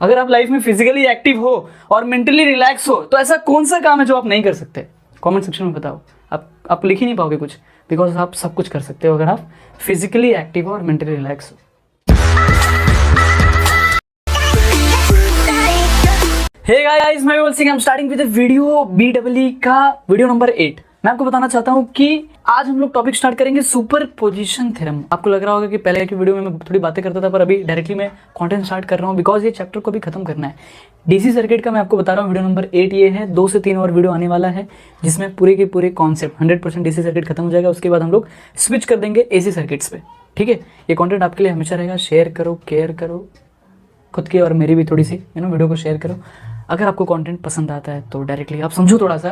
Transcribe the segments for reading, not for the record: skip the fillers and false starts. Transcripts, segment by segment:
अगर आप लाइफ में फिजिकली एक्टिव हो और मेंटली रिलैक्स हो तो ऐसा कौन सा काम है जो आप नहीं कर सकते? कमेंट सेक्शन में बताओ। आप लिख ही नहीं पाओगे कुछ, बिकॉज आप सब कुछ कर सकते हो अगर आप फिजिकली एक्टिव हो और मेंटली रिलैक्स हो। हे गाइस, मैं Vimal Singh, I am starting with video BEE का वीडियो नंबर 8। मैं आपको बताना चाहता हूं कि आज हम लोग टॉपिक स्टार्ट करेंगे सुपर पोजिशन थ्योरम। आपको लग रहा होगा कि पहले की वीडियो में मैं थोड़ी बातें करता था, पर अभी डायरेक्टली मैं कंटेंट स्टार्ट कर रहा हूं बिकॉज ये चैप्टर को भी खत्म करना है। डीसी सर्किट का मैं आपको बता रहा हूँ, वीडियो नंबर 8 ये है। 2 से 3 और वीडियो आने वाला है जिसमें पूरे के पूरे कॉन्सेप्ट 100% डीसी सर्किट खत्म हो जाएगा। उसके बाद हम लोग स्विच कर देंगे एसी सर्किट्स पे। ठीक है, ये कंटेंट आपके लिए हमेशा रहेगा। शेयर करो, केयर करो, खुद की और मेरी भी थोड़ी सी वीडियो को शेयर करो। अगर आपको कंटेंट पसंद आता है तो डायरेक्टली आप समझो थोड़ा सा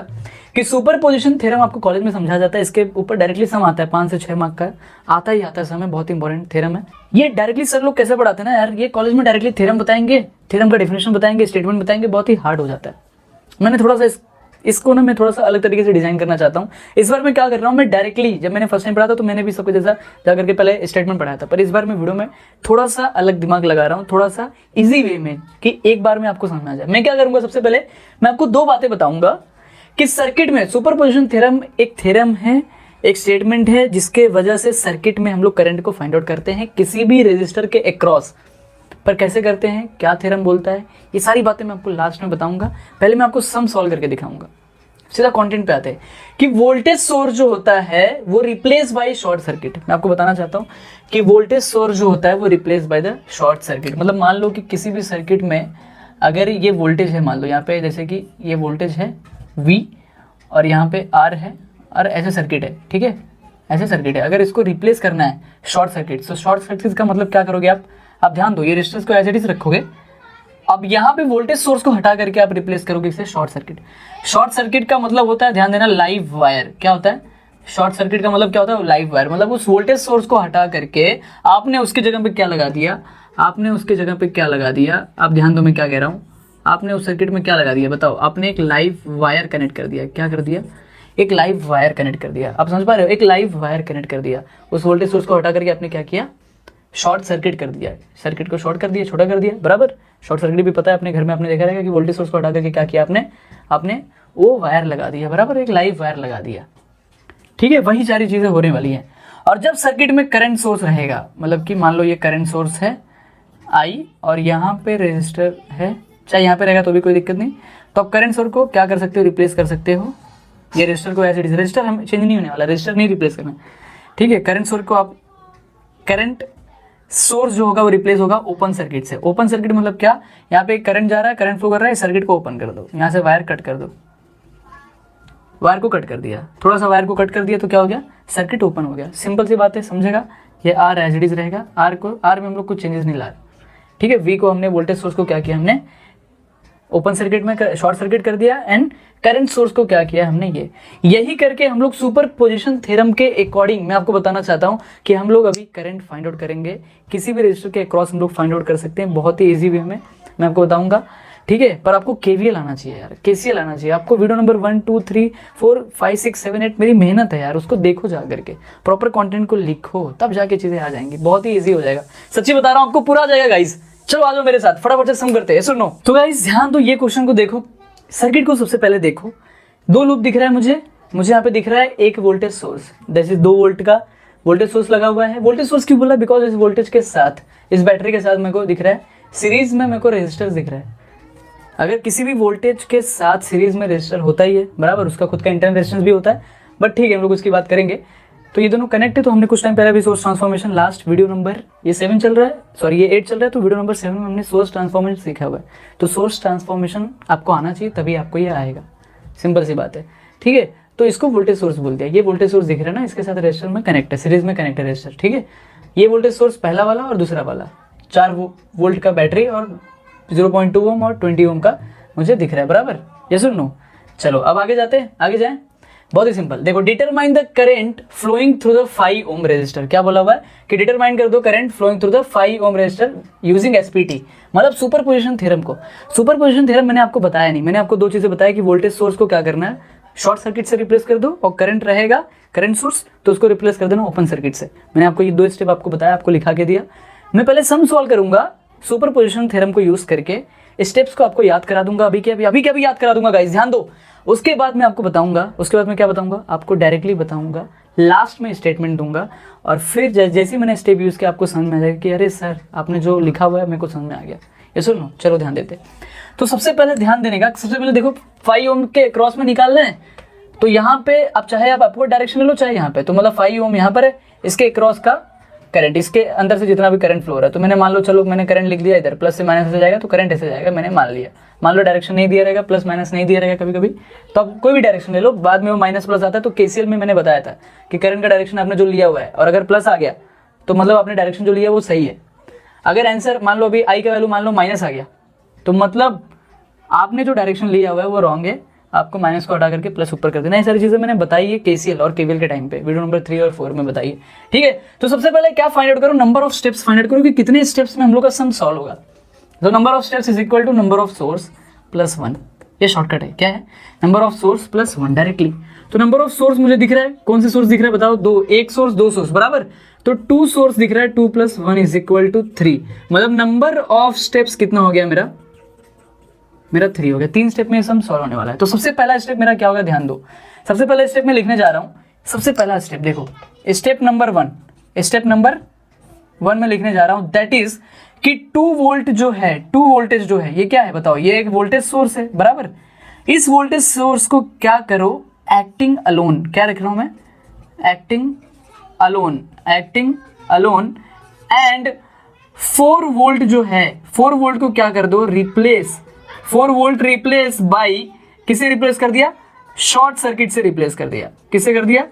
कि सुपर पोजिशन थ्योरम आपको कॉलेज में समझाया जाता है। इसके ऊपर डायरेक्टली सम आता है, 5 से 6 मार्क का आता ही आता है सम है। बहुत इंपॉर्टेंट थ्योरम है ये। डायरेक्टली सर लोग कैसे पढ़ाते हैं ना यार, ये कॉलेज में डायरेक्टली थ्योरम बताएंगे, थ्योरम का डेफिनेशन बताएंगे, स्टेटमेंट बताएंगे, बहुत ही हार्ड हो जाता है। मैंने थोड़ा सा इसको ना मैं थोड़ा सा अलग तरीके से डिजाइन करना चाहता हूँ। इस बार मैं क्या कर रहा हूँ, मैं डायरेक्टली, जब मैंने फर्स्ट टाइम पढ़ा था तो मैंने भी सबको जैसा जा करके पहले स्टेटमेंट पढ़ाया था, पर इस बार मैं वीडियो में थोड़ा सा अलग दिमाग लगा रहा हूँ, थोड़ा सा इजी वे में, कि एक बार में आपको समझ में आ जाए। मैं क्या करूंगा, सबसे पहले मैं आपको 2 बातें बताऊंगा कि सर्किट में सुपरपोजिशन थ्योरम एक थ्योरम है, एक स्टेटमेंट है जिसके वजह से सर्किट में हम लोग करंट को फाइंड आउट करते हैं किसी भी रेजिस्टर के अक्रॉस। पर कैसे करते हैं, क्या थ्योरम बोलता है, ये सारी बातें मैं आपको लास्ट में बताऊंगा। पहले मैं आपको सम सॉल्व करके दिखाऊंगा। सीधा कंटेंट पे आते हैं कि वोल्टेज सोर्स जो होता है वो रिप्लेस बाय शॉर्ट सर्किट। मैं आपको बताना चाहता हूं कि वोल्टेज सोर्स जो होता है वो replace by the short circuit. मतलब मान लो कि किसी भी सर्किट में अगर ये वोल्टेज है, मान लो यहाँ पे जैसे कि ये वोल्टेज है V और यहाँ पे R है और ऐसे सर्किट है, ठीक है, ऐसे सर्किट है। अगर इसको रिप्लेस करना है शॉर्ट सर्किट, तो शॉर्ट सर्किट का मतलब क्या करोगे आप ध्यान दो, ये रेजिस्टेंस को एज इट इज रखोगे। अब यहाँ पे वोल्टेज सोर्स को हटा करके आप रिप्लेस करोगे इसे शॉर्ट सर्किट। शॉर्ट सर्किट का मतलब होता है, ध्यान देना, लाइव वायर। क्या होता है शॉर्ट सर्किट का मतलब? क्या होता है लाइव वायर। मतलब उस वोल्टेज सोर्स को हटा करके आपने उसकी जगह पे क्या लगा दिया, आपने उसकी जगह पे क्या लगा दिया, आप ध्यान दो मैं क्या कह रहा हूँ। आपने उस सर्किट में क्या लगा दिया बताओ? आपने एक लाइव वायर कनेक्ट कर दिया। क्या कर दिया? एक लाइव वायर कनेक्ट कर दिया। आप समझ पा रहे हो? एक लाइव वायर कनेक्ट कर दिया। उस वोल्टेज सोर्स को हटा करके आपने क्या किया? शॉर्ट सर्किट कर दिया। सर्किट को शॉर्ट कर दिया, छोटा कर दिया, बराबर। शॉर्ट सर्किट भी पता है अपने घर में, आपने देखा रहेगा कि वोल्टेज सोर्स को हटा करके क्या किया आपने वो वायर लगा दिया, बराबर, एक लाइव वायर लगा दिया। ठीक है, वही सारी चीजें होने वाली हैं। और जब सर्किट में करंट सोर्स रहेगा, मतलब कि मान लो ये करंट सोर्स है I और यहाँ पे रेजिस्टर है, चाहे यहाँ पे रहेगा तो भी कोई दिक्कत नहीं, तो आप करंट सोर्स को क्या कर सकते हो? रिप्लेस कर सकते हो। ये रेजिस्टर को ऐसे, रेजिस्टर हम चेंज नहीं होने वाला, रेजिस्टर नहीं रिप्लेस करना, ठीक है। करंट सोर्स को आप, करंट सोर्स जो होगा वो रिप्लेस होगा ओपन सर्किट से। ओपन सर्किट मतलब क्या? यहाँ पे करंट जा रहा है, करंट फ्लो कर रहा है, सर्किट को ओपन कर दो, यहाँ से वायर कट कर दो, वायर को कट कर दिया, थोड़ा सा वायर को कट कर दिया तो क्या हो गया? सर्किट ओपन हो गया। सिंपल सी बात है, समझेगा। ये R एज इट इज रहेगा। R में हम लोग कुछ चेंजेस नहीं ला रहे, ठीक है। V को हमने, वोल्टेज सोर्स को क्या किया हमने? ओपन सर्किट में शॉर्ट सर्किट कर दिया। एंड करंट सोर्स को क्या किया हमने? यही करके हम लोग सुपर पोजिशन थ्योरम के अकॉर्डिंग, मैं आपको बताना चाहता हूं कि हम लोग अभी करंट फाइंड आउट करेंगे किसी भी रेजिस्टर के अक्रॉस। हम लोग फाइंड आउट कर सकते हैं बहुत ही इजी वे में, मैं आपको बताऊंगा, ठीक है। पर आपको KVL आना चाहिए यार, KCL आना चाहिए आपको। वीडियो नंबर 1 2 3 4 5 6 7 8 मेरी मेहनत है यार, उसको देखो जा करके, प्रॉपर कंटेंट को लिखो, तब जाके चीजें आ जाएंगी, बहुत ही इजी हो जाएगा। सच्ची बता रहा हूँ, आपको पूरा आ जाएगा गाइस। चलो आ जाओ मेरे साथ, फटाफट से सम करते हैं, सुनो। तो गाइस ध्यान दो, ये क्वेश्चन को देखो, सर्किट को सबसे पहले देखो। 2 लूप दिख रहा है मुझे यहाँ पे दिख रहा है एक वोल्टेज सोर्स, जैसे 2 वोल्ट का वोल्टेज सोर्स लगा हुआ है। वोल्टेज सोर्स क्यों बोला? बिकॉज इस वोल्टेज के साथ, इस बैटरी के साथ मेरे को दिख रहा है सीरीज में, मेरे को रेजिस्टर दिख रहा है। अगर किसी भी वोल्टेज के साथ सीरीज में रेजिस्टर होता ही है, बराबर, उसका खुद का इंटरनल रेजिस्टेंस भी होता है, बट ठीक है हम लोग उसकी बात करेंगे। तो ये दोनों कनेक्ट है। तो हमने कुछ टाइम पहले भी source transformation, last video number ये 7 चल रहा है, सॉरी ये 8 चल रहा है, तो वीडियो नंबर 7 में हमने सोर्स ट्रांसफॉर्मेशन सीखा हुआ है। तो सोर्स ट्रांसफॉर्मेशन आपको आना चाहिए, तभी आपको ये आएगा, सिंपल सी बात है, ठीक है। तो इसको वोल्टेज सोर्स बोल दिया। ये वोल्टेज सोर्स दिख रहा है ना, इसके साथ रेजिस्टर में कनेक्ट है, सीरीज में कनेक्ट है रेजिस्टर, ठीक है। ये वोल्टेज सोर्स पहला वाला और दूसरा वाला, 4 वोल्ट का बैटरी और 0.2 ओम और 20 ओम का मुझे दिख रहा है, बराबर। ये सुन लो, चलो अब आगे जाते हैं, आगे जाएं। बहुत ही सिंपल, देखो, determine the current flowing through the 5 ohm resistor. क्या बोला हुआ है कि डिटरमाइन कर दो current flowing through the 5 ohm resistor using SPT, मतलब सुपर पोजिशन थ्योरम को। सुपर पोजिशन थ्योरम मैंने आपको बताया नहीं, मैंने आपको 2 चीजें बताया कि वोल्टेज सोर्स को क्या करना है, शॉर्ट सर्किट से रिप्लेस कर दो, और करंट रहेगा करंट सोर्स तो उसको रिप्लेस कर देना ओपन सर्किट से। मैंने आपको ये 2 स्टेप आपको बताया, आपको लिखा के दिया। मैं पहले सम सॉल्व करूंगा, सुपर पोजिशन थ्योरम को यूज करके स्टेप्स को आपको याद करा दूंगा, अभी क्या भी याद करा दूंगा गाइस, ध्यान दो। उसके बाद मैं आपको बताऊंगा, उसके बाद मैं क्या बताऊंगा आपको, डायरेक्टली बताऊंगा, लास्ट में स्टेटमेंट दूंगा, और फिर जैसे ही मैंने स्टेप यूज किया आपको समझ में आ जाएगा कि अरे सर आपने जो लिखा हुआ है मेरे को समझ में आ गया, ये सुनो। चलो ध्यान देते। तो सबसे पहले ध्यान देने का, सबसे पहले देखो 5 ओम के क्रॉस में निकालना है, तो यहाँ पे अब चाहे आप अपवर्ड डायरेक्शन ले लो चाहे यहाँ पे, तो मतलब 5 ओम यहाँ पर है, इसके क्रॉस का करंट, इसके अंदर से जितना भी करंट फ्लो हो रहा है, तो मैंने मान लो, चलो मैंने करंट लिख दिया, इधर प्लस से माइनस ऐसे जाएगा तो करंट ऐसे जाएगा, मैंने मान लिया। मान लो डायरेक्शन नहीं दिया रहेगा, प्लस माइनस नहीं दिया रहेगा कभी कभी, तो आप कोई भी डायरेक्शन ले लो, बाद में वो माइनस प्लस आता है। तो केसीएल में मैंने बताया था कि करंट का डायरेक्शन आपने जो लिया हुआ है, और अगर प्लस आ गया तो मतलब आपने डायरेक्शन जो लिया वो सही है। अगर आंसर मान लो अभी आई का वैल्यू मान लो माइनस आ गया, तो मतलब आपने जो डायरेक्शन लिया हुआ है वो रॉन्ग है, आपको माइनस को हटा करके प्लस ऊपर कर देना। ये सारी चीजें मैंने बताई है केसीएल और केवीएल के टाइम पे, वीडियो नंबर 3 और 4 में बताई है, ठीक है। तो सबसे पहले क्या फाइंड आउट करो, number of steps find out करो कि कितने स्टेप्स में हम लोग का सम सॉल्व होगा। तो number of steps is equal to number of source plus 1, ये शॉर्टकट है। क्या है? Number of source plus 1 directly. तो नंबर ऑफ सोर्स मुझे दिख रहा है, कौन से सोर्स दिख रहा है बताओ, दो, एक सोर्स दो सोर्स बराबर, तो 2 सोर्स दिख रहा है, 2 + 1 इज इक्वल टू 3, मतलब नंबर ऑफ स्टेप्स कितना हो गया मेरा 3 हो गया। 3 स्टेप में सम सॉल्व होने वाला है। तो सबसे पहला स्टेप मेरा क्या होगा, ध्यान दो। सबसे पहला स्टेप में लिखने जा रहा हूं, सबसे पहला स्टेप देखो, स्टेप नंबर 1 में लिखने जा रहा हूं, दैट इज कि 2 वोल्ट जो है, 2 वोल्टेज जो है, ये क्या है बताओ, ये एक वोल्टेज सोर्स है बराबर। इस वोल्टेज सोर्स को क्या करो, एक्टिंग अलोन, क्या रख रहा हूं मैं, एक्टिंग अलोन एंड 4 वोल्ट जो है, 4 वोल्ट को क्या कर दो, रिप्लेस, 4 वोल्ट रिप्लेस बाई, किसे रिप्लेस कर दिया, शॉर्ट सर्किट से रिप्लेस कर दिया। किसे कर दिया,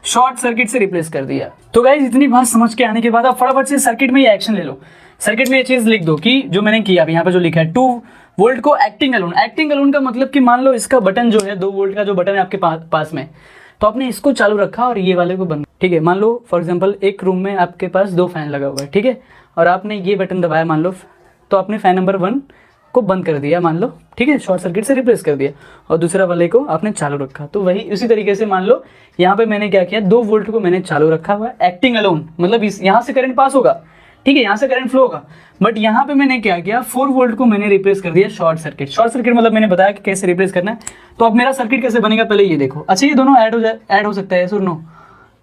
शॉर्ट सर्किट से रिप्लेस कर दिया। तो गाइस इतनी बात समझ के आने के बाद आप फटाफट से सर्किट में ये एक्शन ले लो। सर्किट में ये चीज लिख दो कि जो मैंने किया, यहाँ पे जो लिखा है 2 वोल्ट को एक्टिंग अलोन। एक्टिंग अलोन का मतलब कि मान लो इसका बटन जो है 2 वोल्ट का जो बटन है आपके पास में, तो आपने इसको चालू रखा और ये वाले को बंद, ठीक है। मान लो फॉर एग्जांपल एक रूम में आपके पास 2 फैन लगा हुआ है, ठीक है, और आपने ये बटन दबाया मान लो, तो आपने फैन नंबर 1 को बंद कर दिया मान लो, ठीक है, शॉर्ट सर्किट से रिप्लेस कर दिया, और दूसरा वाले को आपने चालू रखा। तो वही उसी तरीके से मान लो यहाँ पे मैंने क्या किया, 2 वोल्ट को मैंने चालू रखा हुआ है, एक्टिंग अलोन, मतलब यहाँ से करंट पास होगा, ठीक है, यहाँ से करंट फ्लो होगा, बट यहाँ पे मैंने क्या किया, 4 वोल्ट को मैंने रिप्लेस कर दिया शॉर्ट सर्किट। शॉर्ट सर्किट मतलब मैंने बताया कि कैसे रिप्लेस करना है। तो अब मेरा सर्किट कैसे बनेगा, पहले ये देखो। अच्छा ये दोनों ऐड हो सकता है, सुन नो,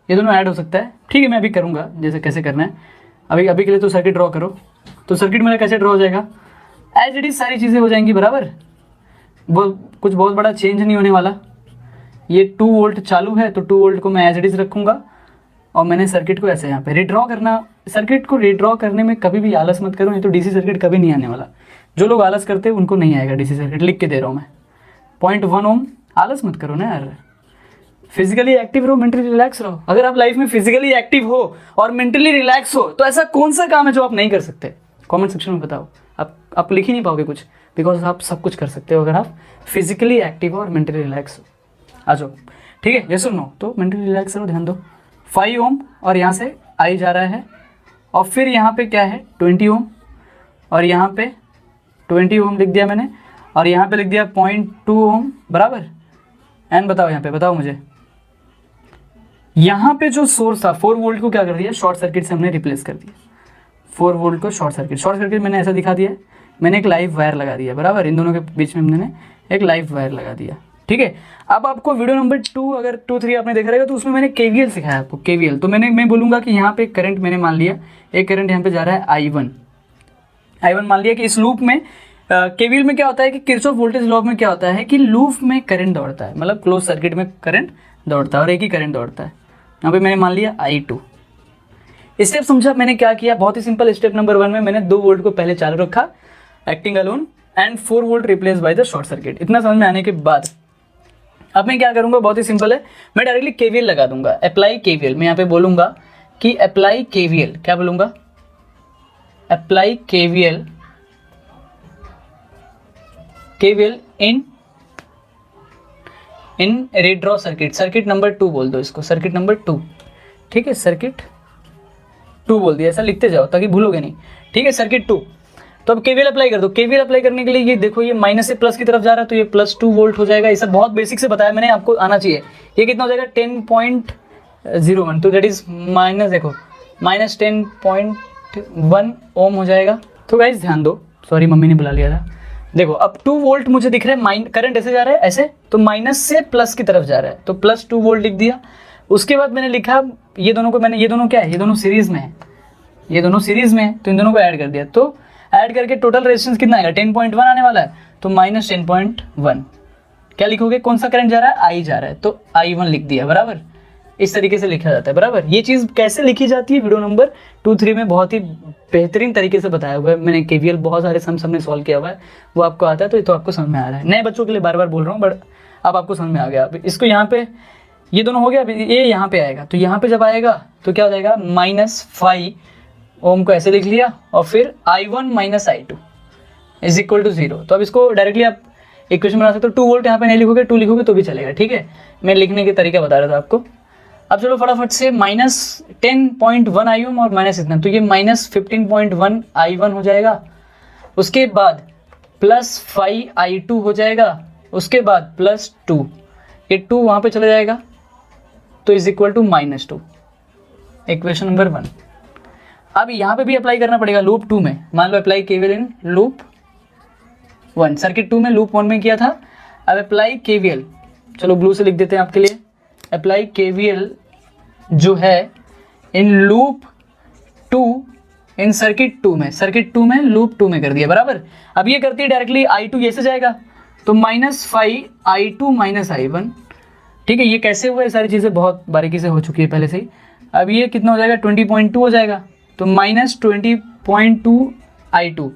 ये दोनों ऐड हो सकता है, ठीक है, मैं अभी करूँगा जैसे कैसे करना है। अभी के लिए तो सर्किट ड्रॉ करो। तो सर्किट मेरा कैसे ड्रॉ हो जाएगा, एज इट इज सारी चीज़ें हो जाएंगी बराबर, वो कुछ बहुत बड़ा चेंज नहीं होने वाला। ये 2 वोल्ट चालू है, तो 2 वोल्ट को मैं एज इट इज रखूँगा, और मैंने सर्किट को ऐसे यहाँ पे रिड्रॉ करना। सर्किट को रिड्रॉ करने में कभी भी आलस मत करो, नहीं तो डीसी सर्किट कभी नहीं आने वाला। जो लोग आलस करते हैं उनको नहीं आएगा डीसी सर्किट, लिख के दे रहा हूँ मैं। 0.1 ओम, आलस मत करो ना यार, फिजिकली एक्टिव रहो, मेंटली रिलैक्स रहो। अगर आप लाइफ में फिजिकली एक्टिव हो और मेंटली रिलैक्स हो, तो ऐसा कौन सा काम है जो आप नहीं कर सकते, कमेंट सेक्शन में बताओ। आप लिख ही नहीं पाओगे कुछ, बिकॉज आप सब कुछ कर सकते हो अगर आप फिजिकली एक्टिव हो और मेंटली रिलैक्स हो। आ जाओ, ठीक है, ये सुनो, तो मेंटली रिलैक्स रहो, ध्यान दो। 5 ओम और यहाँ से आई जा रहा है, और फिर यहाँ पे क्या है 20 ओम, और यहाँ पे 20 ओम लिख दिया मैंने, और यहाँ पे लिख दिया 0.2 ओम बराबर। एंड बताओ यहाँ पे, बताओ मुझे, यहाँ पे जो सोर्स था 4 वोल्ट को क्या कर दिया, शॉर्ट सर्किट से हमने रिप्लेस कर दिया। 4 वोल्ट को शॉर्ट सर्किट मैंने ऐसा दिखा दिया, मैंने एक लाइव वायर लगा दिया बराबर, इन दोनों के बीच में मैंने एक लाइव वायर लगा दिया, ठीक है। अब आपको वीडियो नंबर 2 अगर 2, 3 आपने देखा रहेगा, तो उसमें मैंने केवीएल सिखाया आपको, केवीएल। तो मैं बोलूँगा कि यहाँ पे करंट मैंने मान लिया, एक करंट यहाँ पे जा रहा है I1 मान लिया कि इस लूप में केवीएल में क्या होता है कि किरचॉफ वोल्टेज लॉ में क्या होता है कि लूप में करंट दौड़ता है, मतलब क्लोज सर्किट में करंट दौड़ता है और एक ही करंट दौड़ता है। यहाँ पे मैंने मान लिया I2। स्टेप समझा मैंने क्या किया, बहुत ही सिंपल। स्टेप नंबर 1 में मैंने 2 वोल्ट को पहले चालू रखा, acting alone, and 4 volt replace by the short circuit. इतना समझ में आने के बाद अब मैं क्या करूंगा, बहुत ही सिंपल है, मैं डायरेक्टली केवीएल लगा दूंगा, अप्लाई केवीएल। मैं यहाँ पे बोलूंगा कि अप्लाई केवीएल, क्या बोलूंगा, अप्लाई केवीएल इन रीड्रॉ सर्किट नंबर 2 बोल दो इसको, सर्किट नंबर 2, ठीक है, सर्किट 2 बोल दिया, ऐसा लिखते जाओ ताकि भूलोगे नहीं, ठीक है, सर्किट 2। तो अब केवीएल अप्लाई कर दो। केवीएल अप्लाई करने के लिए ये देखो, ये माइनस से प्लस की तरफ जा रहा है, तो ये +2 वोल्ट हो जाएगा। ये सब बहुत बेसिक से बताया मैंने, आपको आना चाहिए। ये कितना हो जाएगा 10.01, तो दैट इज माइनस, देखो -10.1 ओम हो जाएगा। तो गाइस ध्यान दो, सॉरी मम्मी ने बुला लिया था। देखो अब 2 वोल्ट मुझे दिख रहा है, करंट ऐसे जा रहा है ऐसे, तो माइनस से प्लस की तरफ जा रहा है, तो प्लस 2 वोल्ट लिख दिया। उसके बाद मैंने लिखा ये दोनों को, मैंने ये दोनों क्या है, ये दोनों सीरीज में है, ये दोनों सीरीज में है, तो इन दोनों को ऐड कर दिया, तो ऐड करके टोटल रेजिस्टेंस कितना आएगा, 10.1 आने वाला है, तो माइनस 10.1। क्या लिखोगे, कौन सा करंट जा रहा है, आई जा रहा है, तो I1 लिख दिया, बराबर। इस तरीके से लिखा जाता है, बराबर। ये चीज़ कैसे लिखी जाती है वीडियो नंबर 2-3 में बहुत ही बेहतरीन तरीके से बताया हुआ है मैंने। KVL बहुत सारे सम ने सॉल्व किया हुआ है, वो आपको आता है, तो ये तो आपको समझ में आ रहा है। नए बच्चों के लिए बार बार बोल रहा हूँ, बट अब आपको समझ में आ गया। अब इसको यहाँ पे ये दोनों हो गया, अभी ये यहाँ पे आएगा, तो यहाँ पे जब आएगा तो क्या हो जाएगा, -5 ओम को ऐसे लिख लिया, और फिर I1 - I2 = 0। तो अब इसको डायरेक्टली आप इक्वेशन बना सकते हो। 2 वोल्ट यहाँ पे नहीं लिखोगे, 2 लिखोगे तो भी चलेगा, ठीक है। मैं लिखने के तरीका बता रहा था आपको। अब चलो फटाफट से -10.1 I1 और माइनस इतना, तो ये -15.1 I1 हो जाएगा। उसके बाद +5 I2 हो जाएगा, उसके बाद +2, ये 2 वहाँ पे चला जाएगा, तो =-2, इक्वेशन नंबर 1। अब यहाँ पे भी अप्लाई करना पड़ेगा लूप 2 में। मान लो apply KVL in loop 1, circuit 2 में, लूप 1 में किया था। अब अप्लाई KVL, चलो ब्लू से लिख देते हैं आपके लिए, अप्लाई KVL जो है इन लूप 2 इन सर्किट 2 में, सर्किट 2 में लूप 2 में कर दिया, बराबर। अब ये करती है डायरेक्टली I2 ये से जाएगा, तो -5 I2 - I1, ठीक है। ये कैसे हुआ, ये सारी चीज़ें बहुत बारीकी से हो चुकी है पहले से ही। अब ये कितना हो जाएगा, 20.2 हो जाएगा, तो -20.2 I2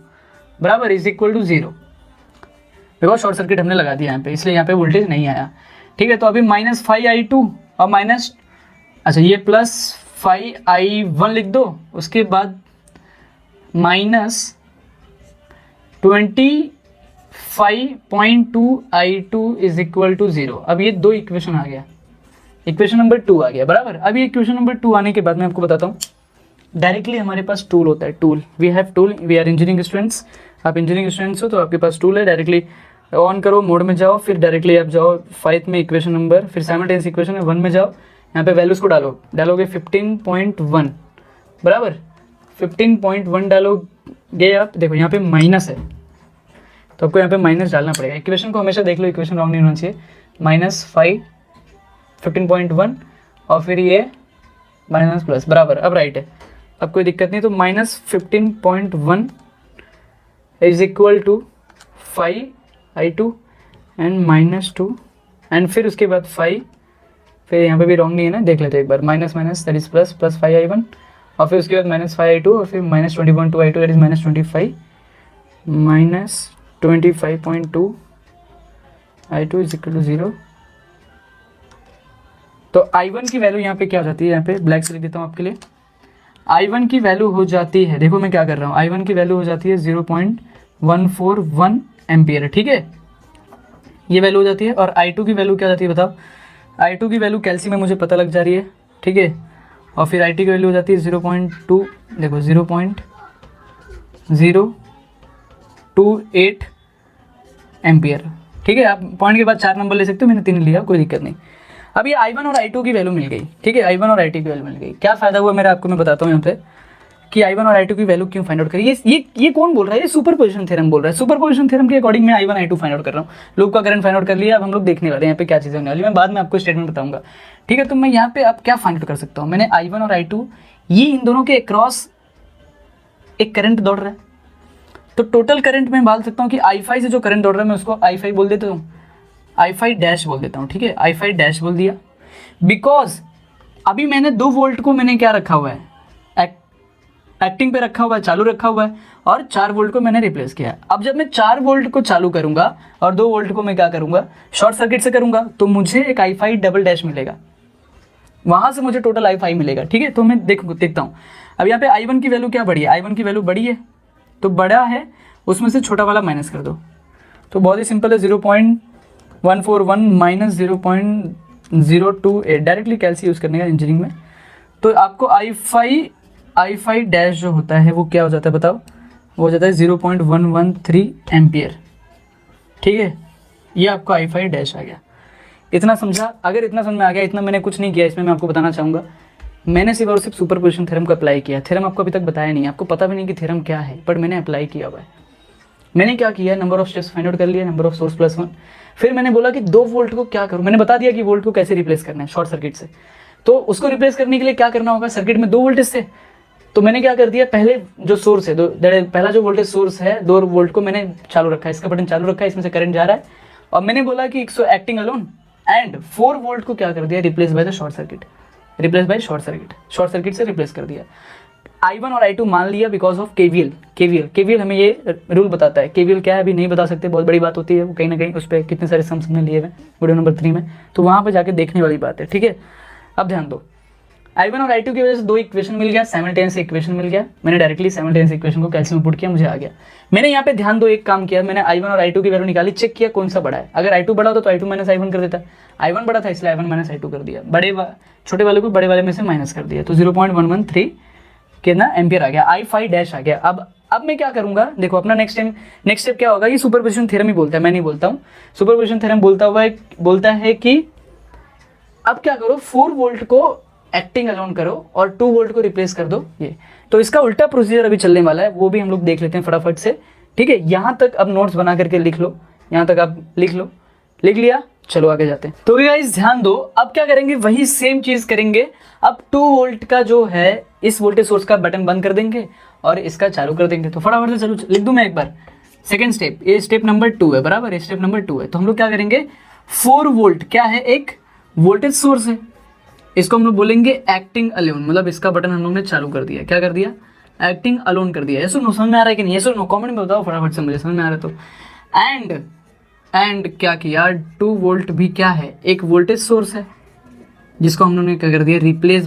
बराबर =0। बिकॉज शॉर्ट सर्किट हमने लगा दिया यहाँ पे, इसलिए यहाँ पे वोल्टेज नहीं आया, ठीक है। तो अभी -5 I2 और अच्छा ये +5 I1 लिख दो, उसके बाद -25.2 I2 = 0। अब ये 2 इक्वेशन आ गया, इक्वेशन नंबर 2 आ गया, बराबर। अब ये इक्वेशन नंबर 2 आने के बाद मैं आपको बताता हूँ, डायरेक्टली हमारे पास टूल होता है, tool, we have tool, we are engineering students. आप इंजीनियरिंग स्टूडेंट्स हो तो आपके पास टूल है, डायरेक्टली ऑन करो, मोड में जाओ, फिर डायरेक्टली आप जाओ 5 में इक्वेशन नंबर, फिर साइमल्टेनियस इक्वेशन में 1 में जाओ, यहाँ पे वैल्यूज़ को डालोगे 15.1, बराबर। 15.1 डालोगे आप, देखो यहाँ पे माइनस है, तो आपको यहाँ पे माइनस डालना पड़ेगा। इक्वेशन को हमेशा देख लो, इक्वेशन रॉन्ग नहीं होना चाहिए। -5 15.1 और फिर ये माइनस प्लस, बराबर। अब राइट है, अब कोई दिक्कत नहीं। तो -15.1 = 5 I2 एंड -2 एंड फिर उसके बाद 5, फिर यहाँ पे भी रॉन्ग नहीं है ना, देख लेते एक बार, minus that is plus, +5 I1 और फिर उसके बाद -5 I2 और फिर -20.2 I2 दैट इज -25, -25.2 I2 = 0। तो I1 की वैल्यू यहाँ पे क्या हो जाती है, यहाँ पे ब्लैक से लिख देता हूँ आपके लिए। I1 की वैल्यू हो जाती है, देखो मैं क्या कर रहा हूँ, I1 की वैल्यू हो जाती है 0.141 एम्पियर, ठीक है, ये वैल्यू हो जाती है। और I2 की वैल्यू क्या जाती है बताओ, I2 की वैल्यू कैल्सी में मुझे पता लग जा रही है, ठीक है। और फिर I2 की वैल्यू हो जाती है 0.2, देखो 0.028 एम्पियर, ठीक है। आप पॉइंट के बाद 4 नंबर ले सकते हो, मैंने 3 लिया, कोई दिक्कत नहीं। अब ये I1 और I2 की वैल्यू मिल गई, ठीक है, I1 और I2 की वैल्यू मिल गई। क्या फ़ायदा हुआ मेरा, आपको मैं बताता हूँ यहाँ पे कि I1 और I2 की वैल्यू क्यों फाइंड आउट करी। ये कौन बोल रहा है, ये सुपरपोजिशन थ्योरम बोल रहा है। सुपरपोजिशन थ्योरम के अकॉर्डिंग मैं I1 I2 फाइंड आउट कर रहा हूँ, लूप का करंट फाइंड आउट कर लिया। अब हम लोग देखने वाले हैं यहाँ पे क्या चीज़ें होने वाली, मैं बाद में आपको स्टेटमेंट बताऊंगा, ठीक है। तो मैं यहाँ पे अब क्या फाइंड आउट कर सकता हूँ, मैंने I1 और I2 ये इन दोनों के अक्रॉस एक करंट दौड़ रहा है, तो टोटल करंट में डाल सकता हूँ कि I5 से जो करंट दौड़ रहा है मैं उसको I5 बोल देता हूँ, I5 डैश बोल देता हूँ, ठीक है, I5 डैश बोल दिया। बिकॉज अभी मैंने 2 वोल्ट को मैंने क्या रखा हुआ है, एक्टिंग पे रखा हुआ है, चालू रखा हुआ है, और 4 वोल्ट को मैंने रिप्लेस किया है। अब जब मैं 4 वोल्ट को चालू करूंगा और 2 वोल्ट को मैं क्या करूंगा, शॉर्ट सर्किट से करूंगा, तो मुझे एक I5 डबल डैश मिलेगा, वहां से मुझे टोटल I5 मिलेगा, ठीक है। तो मैं देखता हूँ अब यहाँ पे I1 की वैल्यू क्या बड़ी है, I1 की वैल्यू बड़ी है, तो बड़ा है उसमें से छोटा वाला माइनस कर दो, तो बहुत ही सिंपल है, 0.141 माइनस 0.028, डायरेक्टली कैल्सी यूज़ करने का इंजीनियरिंग में। तो आपको I5 डैश जो होता है वो क्या हो जाता है बताओ, वो हो जाता है 0.113 एम्पियर, ठीक है। ये आपको I5 डैश आ गया। इतना समझा, अगर इतना समझ में आ गया, इतना मैंने कुछ नहीं किया इसमें, मैं आपको बताना चाहूँगा मैंने सिर्फ और सिर्फ सुपरपोजिशन थ्योरम को अप्लाई किया। थ्योरम आपको अभी तक बताया नहीं, आपको पता भी नहीं कि थ्योरम क्या है, बट मैंने अप्लाई किया हुआ है। मैंने क्या किया, number of steps find out कर लिया, नंबर ऑफ सोर्स +1। फिर मैंने बोला कि 2 वोल्ट को क्या करूँ, मैंने बता दिया कि वोल्ट को कैसे रिप्लेस करना है शॉर्ट सर्किट से। तो उसको रिप्लेस करने के लिए क्या करना होगा, सर्किट में 2 वोल्टेज से। तो मैंने क्या कर दिया, पहले जो सोर्स है, पहला जो वोल्टेज सोर्स है 2 वोल्ट को मैंने चालू रखा है, इसका बटन चालू रखा है, इसमें से करंट जा रहा है। और मैंने बोला कि एक्टिंग अलोन एंड 4 वोल्ट को क्या कर दिया, replace by the short circuit, replace by short circuit से रिप्लेस कर दिया। I1 और I2 मान लिया बिकॉज ऑफ KVL हमें ये रूल बताता है। KVL क्या है अभी नहीं बता सकते, बहुत बड़ी बात होती है वो, कहीं ना कहीं उस पर कितने सारे सम्स हमने लिए हुए वीडियो नंबर 3 में, तो वहाँ पे जाके देखने वाली बात है, ठीक है। अब ध्यान दो, I1 और I2 की वजह से 2 इक्वेशन मिल गया, साइमल्टेनियस इक्वेशन मिल गया। मैंने डायरेक्टली साइमल्टेनियस इक्वेशन को कैल्सियम पुट किया, मुझे आ गया। मैंने यहाँ पे ध्यान दो, एक काम किया, मैंने I1 और I2 की वैल्यू निकाली, चेक किया कौन सा बड़ा है। अगर I2 बड़ा होता तो I2 माइनस I1 कर देता, I1 बड़ा था इसलिए I1 माइनस I2 कर दिया, छोटे वाले को बड़े वाले में से माइनस कर दिया, तो 0.113 कितना एम्पियर आ गया, I5 डैश आ गया। अब मैं क्या करूंगा, देखो अपना नेक्स्ट स्टेप क्या होगा, ये सुपरपोजिशन थ्योरम ही बोलता है, मैं नहीं बोलता हूँ। सुपरपोजिशन थ्योरम बोलता है कि अब क्या करो, 4 वोल्ट को एक्टिंग अलोन करो और 2 वोल्ट को रिप्लेस कर दो। ये तो इसका उल्टा प्रोसीजर अभी चलने वाला है, वो भी हम लोग देख लेते हैं फटाफट से, ठीक है। यहाँ तक अब नोट्स बना करके लिख लो, यहाँ तक आप लिख लो, लिख लिया, चलो आगे जाते हैं। तो गाइस ध्यान दो, अब क्या करेंगे, वही सेम चीज करेंगे। अब 2 वोल्ट का जो है इस वोल्टेज सोर्स का बटन बंद कर देंगे और इसका चालू कर देंगे। तो फटाफट से चलो लिख दूं मैं एक बार, सेकंड स्टेप, ये स्टेप नंबर 2 है, बराबर, ये स्टेप नंबर 2 है। तो हम लोग क्या करेंगे, 4 वोल्ट क्या है, एक वोल्टेज सोर्स है, इसको हम लोग बोलेंगे एक्टिंग अलोन, मतलब इसका बटन हम लोग ने चालू कर दिया, क्या कर दिया, एक्टिंग अलोन कर दिया। ये सुनो, समझ में आ रहा है कि नहीं, ये सुनो, कमेंट में बताओ फटाफट से मुझे, समझ में आ रहा है तो। एंड क्या किया, 2 वोल्ट भी क्या है, एक वोल्टेज सोर्स है, जिसको हम लोग ने क्या कर दिया, रिप्लेस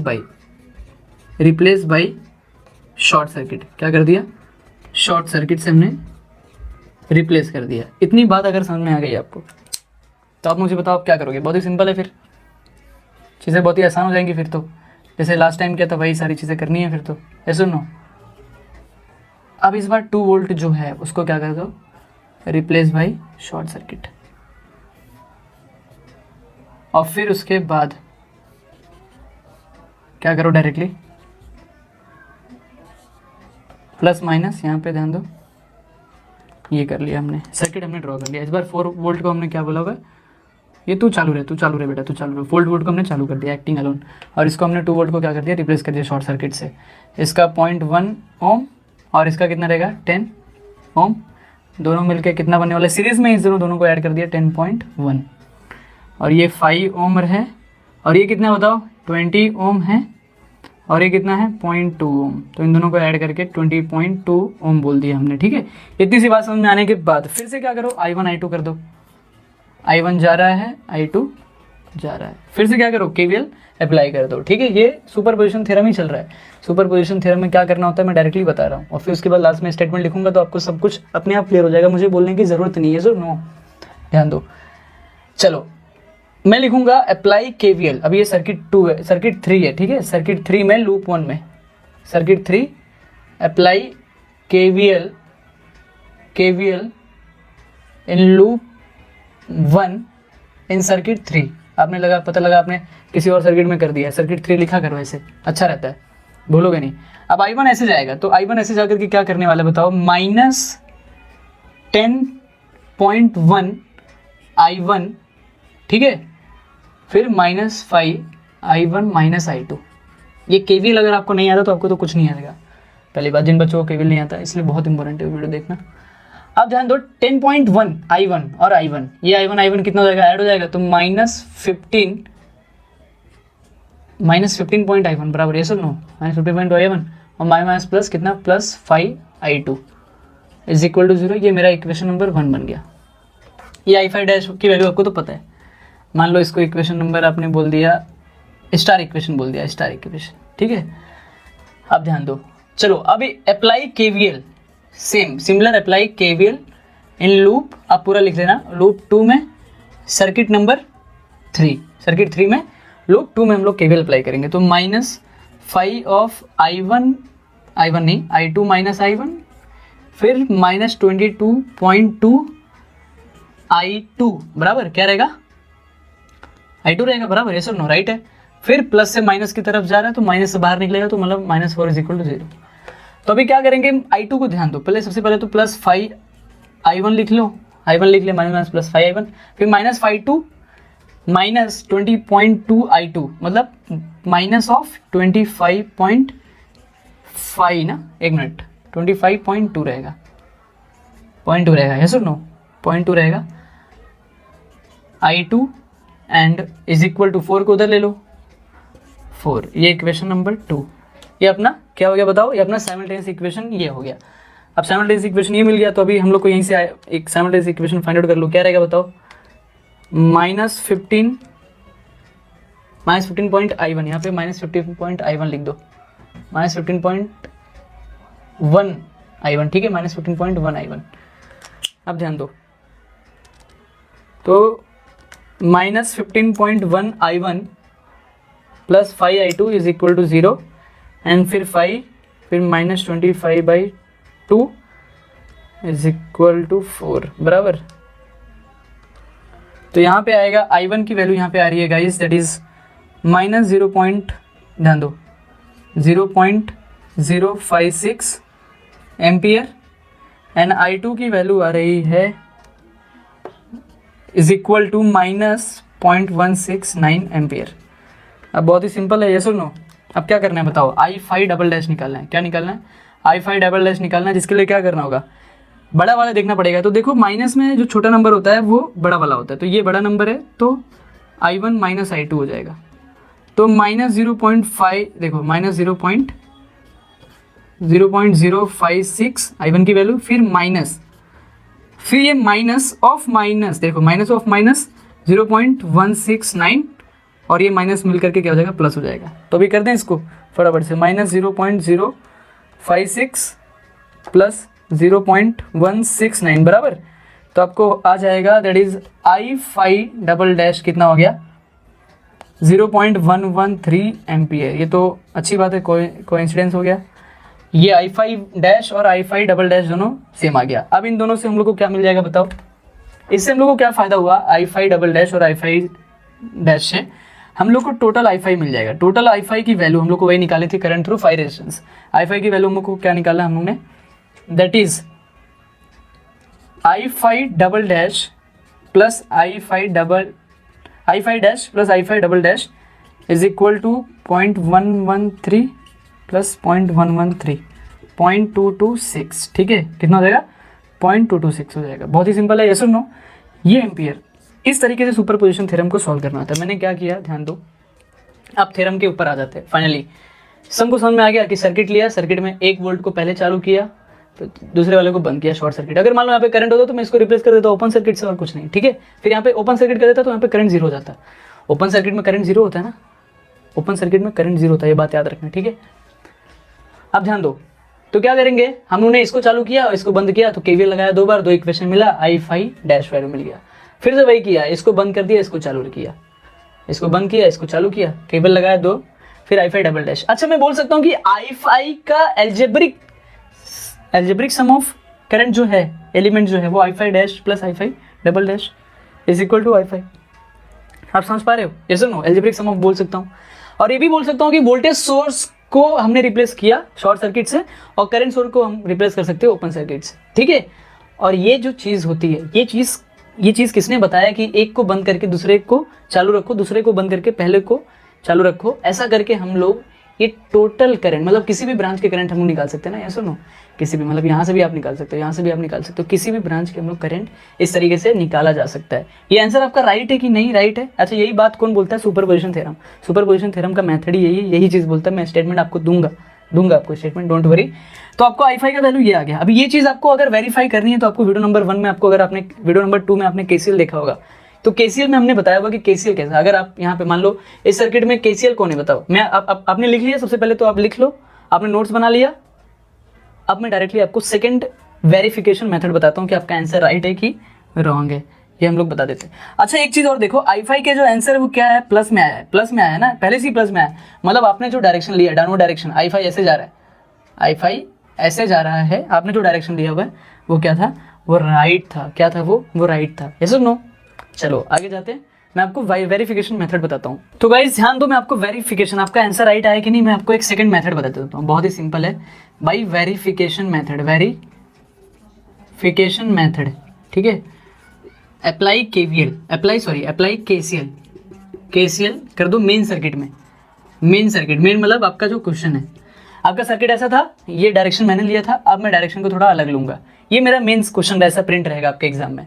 बाय शॉर्ट सर्किट। क्या कर दिया, शॉर्ट सर्किट से हमने रिप्लेस कर दिया। इतनी बात अगर समझ में आ गई आपको, तो आप मुझे बताओ आप क्या करोगे। बहुत ही सिंपल है, फिर चीज़ें बहुत ही आसान हो जाएंगी फिर तो, जैसे लास्ट टाइम क्या था वही सारी चीज़ें करनी है फिर तो। ऐसे सुनो, अब इस बार 2 वोल्ट जो है उसको क्या कर दो, रिप्लेस बाय शॉर्ट सर्किट। और फिर उसके बाद क्या करो, डायरेक्टली प्लस माइनस, यहाँ पे ध्यान दो, ये कर लिया हमने, सर्किट हमने ड्रॉ कर लिया। इस बार 4 वोल्ट को हमने क्या बोला होगा, ये तू चालू रहे बेटा, तू चालू रहे। 4 वोल्ट को हमने चालू कर दिया एक्टिंग अलोन, और इसको हमने 2 वोल्ट को क्या कर दिया, रिप्लेस कर दिया शॉर्ट सर्किट से। इसका 0.1 ओम और इसका कितना रहेगा, 10 ओम, दोनों मिलके कितना बनने वाला है, सीरीज में इस दोनों को ऐड कर दिया 10.1, और ये 5 ओम है, और ये कितना बताओ, 20 ओम है, और ये कितना है 0.2 ओम। तो इन दोनों को ऐड करके 20.2 ओम बोल दिया हमने, ठीक है। इतनी सी बात समझ में आने के बाद फिर से क्या करो, I1 I2 कर दो, I1 जा रहा है, I2 जा रहा है, फिर से क्या करो, KVL अप्लाई कर दो, ठीक है। ये सुपरपोजिशन थ्योरम ही चल रहा है। सुपरपोजिशन थ्योरम में क्या करना होता है मैं डायरेक्टली बता रहा हूँ, और फिर उसके बाद लास्ट में स्टेटमेंट लिखूंगा तो आपको सब कुछ अपने आप क्लियर हो जाएगा, मुझे बोलने की जरूरत नहीं है। सो नो, ध्यान दो, चलो मैं लिखूंगा अप्लाई KVL। अब ये सर्किट 2 है, सर्किट 3 है, ठीक है। सर्किट 3 में लूप 1 में, circuit 3 apply KVL in loop 1 in circuit 3। आपने पता लगा आपने किसी और सर्किट में कर दिया, सर्किट 3 लिखा करो, ऐसे अच्छा रहता है, भूलोगे नहीं। अब I1 ऐसे जाएगा, तो I1 ऐसे जाकर के क्या करने वाला बताओ, -10.1 I1, ठीक है, फिर -5 I1 माइनस I2। ये KVL अगर आपको नहीं आता तो आपको तो कुछ नहीं आएगा। पहली बात, जिन बच्चों को KVL नहीं आता इसलिए बहुत इंपॉर्टेंट है वीडियो देखना। अब ध्यान दो, 10.1 I1 और I1, ये I1 कितना हो जाएगा, ऐड हो जाएगा, तो -15 पॉइंट I1 बराबर, ये सुनो, -15.I1 और माइनस प्लस कितना, +5 I2 इज इक्वल टू 0। ये मेरा इक्वेशन नंबर 1 बन गया। ये I5 डैश की वैल्यू आपको तो पता है, मान लो इसको इक्वेशन नंबर आपने बोल दिया, स्टार इक्वेशन बोल दिया, स्टार इक्वेशन, ठीक है। अब ध्यान दो, चलो अभी apply KVL, similar apply KVL in loop, आप पूरा लिख लेना, लूप 2 में सर्किट नंबर 3, सर्किट 3 में लूप 2 में हम लोग KVL अप्लाई करेंगे। तो -5 ऑफ I1 नहीं, I2 माइनस I1, फिर -22.2 I2 बराबर क्या रहेगा, I2 रहेगा बराबर, ये सब नो राइट है। फिर प्लस से माइनस की तरफ जा रहा है तो माइनस से बाहर निकलेगा, तो मतलब -4 = 0। तो अभी क्या करेंगे, I2 को ध्यान दो, पहले सबसे पहले तो +5i1 लिख लो, i1 लिख ले, माइनस +5i1, फिर -5 -20.2i2, मतलब -25.5 ना, एक मिनट, 25.2 रहेगा, 0.2 रहेगा, यस और नो, 0.2 रहेगा I2 एंड = 4 को उधर ले लो, 4, ये इक्वेशन नंबर 2। ये अपना क्या हो गया बताओ, ये अपना साइमल्टेनियस इक्वेशन ये हो गया। अब साइमल्टेनियस इक्वेशन ये मिल गया, तो अभी हम लोग को यहीं से एक साइमल्टेनियस इक्वेशन फाइंड आउट कर लो, क्या रहेगा बताओ, -15.i1, यहाँ पे -15.i1 लिख दो, -15.1i1, ठीक है, -15.1i1। अब ध्यान दो, तो -15.1i1 + 5i2 = 0, एंड फिर 5, फिर -25/2 = 4, बराबर। तो यहाँ पे आएगा i1 की वैल्यू, यहाँ पे आ रही है गाइस, दैट इज ध्यान दो, 0.056 एम्पियर, एंड i2 की वैल्यू आ रही है = -0.169 एम्पियर। अब बहुत ही सिंपल है, यस और नो। अब क्या करना है बताओ, I5 निकालना है, क्या निकालना है, I5 निकालना है, जिसके लिए क्या करना होगा, बड़ा वाला देखना पड़ेगा। तो देखो माइनस में जो छोटा नंबर होता है वो बड़ा वाला होता है, तो ये बड़ा नंबर है, तो I1 - I2 हो जाएगा, तो -0.5, देखो -0.056 I1 की वैल्यू, फिर ये माइनस ऑफ माइनस, देखो माइनस ऑफ माइनस 0.169, और ये माइनस मिल करके क्या हो जाएगा, प्लस हो जाएगा। तो अभी कर दें इसको फटाफट से, -0.056 + 0.169 बराबर। तो आपको आ जाएगा, दैट इज I5 कितना हो गया, 0.113 एम्पियर। ये तो अच्छी बात है, कोइंसिडेंस हो गया, ये I5 और I5 दोनों सेम आ गया। अब इन दोनों से हम लोग को क्या मिल जाएगा बताओ, इससे हम लोग को क्या फ़ायदा हुआ, I5 और I5 से हम लोग को टोटल I5 मिल जाएगा। टोटल I5 की वैल्यू हम लोग को वही निकाली थी, करंट थ्रू 5 रेजिस्टेंस। I5 की वैल्यू हम लोग को क्या निकाला हम लोग ने, that is I5 plus I5 plus I5 is equal to 0.113 plus 0.113 0.226, ठीक है, कितना हो जाएगा, 0.226 हो जाएगा। बहुत ही सिंपल है, यस और नो। ये एम्पियर, इस तरीके से सुपरपोजिशन थ्योरम को सॉल्व करना होता है। मैंने क्या किया, ध्यान दो, अब थ्योरम के ऊपर आ जाते हैं। फाइनली सबको समझ में आ गया कि सर्किट लिया, सर्किट में 1 वोल्ट को पहले चालू किया, तो दूसरे वाले को बंद किया, शॉर्ट सर्किट। अगर मान लो यहाँ पे करंट होता तो मैं इसको रिप्लेस कर देता ओपन सर्किट से, और कुछ नहीं, ठीक है। फिर यहाँ पे ओपन सर्किट कर देता तो यहाँ पे करंट 0 हो जाता। ओपन सर्किट में करंट 0 होता है ना, ओपन सर्किट में करंट 0 होता है, ये बात याद रखना, ठीक है। अब ध्यान दो, तो क्या करेंगे, हम लोगों ने इसको चालू किया और इसको बंद किया, तो KVL लगाया 2 बार, 2 इक्वेशन मिला, I5 वैल्यू मिल गया। फिर से वही किया, इसको बंद कर दिया, इसको चालू किया, इसको बंद किया, इसको चालू किया, KVL लगाया 2, फिर I5 अच्छा मैं बोल सकता हूँ कि I5 का एल्जेब्रिक सम ऑफ करंट जो है, एलिमेंट जो है, वो I5 plus I5 is equal to I5। आप समझ पा रहे हो, यस और नो। एल्जेब्रिक सम ऑफ बोल सकता हूँ, और ये भी बोल सकता हूँ कि वोल्टेज सोर्स को हमने रिप्लेस किया शॉर्ट सर्किट से, और करंट सोर्स को हम रिप्लेस कर सकते हैं ओपन सर्किट से, ठीक है। और ये जो चीज़ होती है, ये चीज़ किसने बताया कि एक को बंद करके दूसरे को चालू रखो, दूसरे को बंद करके पहले को चालू रखो, ऐसा करके हम लोग ये टोटल करंट, मतलब किसी भी ब्रांच के करंट हम लोग निकाल सकते हैं ना, यस और नो। किसी भी, मतलब यहाँ से भी आप निकाल सकते हो, यहाँ से भी आप निकाल सकते हो, किसी भी ब्रांच के हम लोग करंट इस तरीके से निकाला जा सकता है। ये आंसर आपका राइट है कि नहीं, राइट है। अच्छा यही बात कौन बोलता है, सुपरपोजिशन थ्योरम। सुपरपोजिशन थ्योरम का मेथड ही यही चीज़ बोलता है। मैं स्टेटमेंट आपको दूंगा आपको स्टेटमेंट, डोंट वरी। तो आपको I5 का वैल्यू ये आ गया। अभी ये चीज़ आपको अगर वेरीफाई करनी है तो आपको वीडियो नंबर 1 में, आपको अगर आपने वीडियो नंबर 2 में आपने KCL देखा होगा, तो KCL में हमने बताया होगा कि KCL कैसा। अगर आप यहाँ पे मान लो इस सर्किट में KCL कौन है बताओ, मैं आपने लिख लिया, सबसे पहले तो आप लिख लो, आपने नोट्स बना लिया। अब मैं डायरेक्टली आपको सेकंड वेरिफिकेशन मेथड बताता हूँ कि आपका आंसर राइट है कि रॉन्ग है, ये हम लोग बता देते हैं। अच्छा एक चीज़ और देखो, I5 के जो आंसर है वो क्या है, प्लस में आया है, प्लस में आया है ना, पहले से ही प्लस में आया है। मतलब आपने जो डायरेक्शन लिया, डाउनवर्ड डायरेक्शन, I5 ऐसे जा रहा है, I5 ऐसे जा रहा है, आपने जो डायरेक्शन लिया हुआ है वो क्या था, वो राइट था। क्या था वो राइट था, यस और नो। चलो आगे जाते हैं। मैं आपको वेरिफिकेशन मेथड बताता हूँ। तो गाइस ध्यान दो, मैं आपको वेरिफिकेशन, आपका आंसर राइट आया कि नहीं, मैं आपको एक सेकंड मेथड बता देता हूँ। बहुत ही सिंपल है भाई, वेरिफिकेशन मेथड, ठीक है। अप्लाई केसीएल कर दो मेन सर्किट में। मेन मतलब आपका जो क्वेश्चन है, आपका सर्किट ऐसा था, ये डायरेक्शन मैंने लिया था, अब मैं डायरेक्शन को थोड़ा अलग लूंगा। ये मेरा मेन क्वेश्चन ऐसा प्रिंट रहेगा आपके एग्जाम में।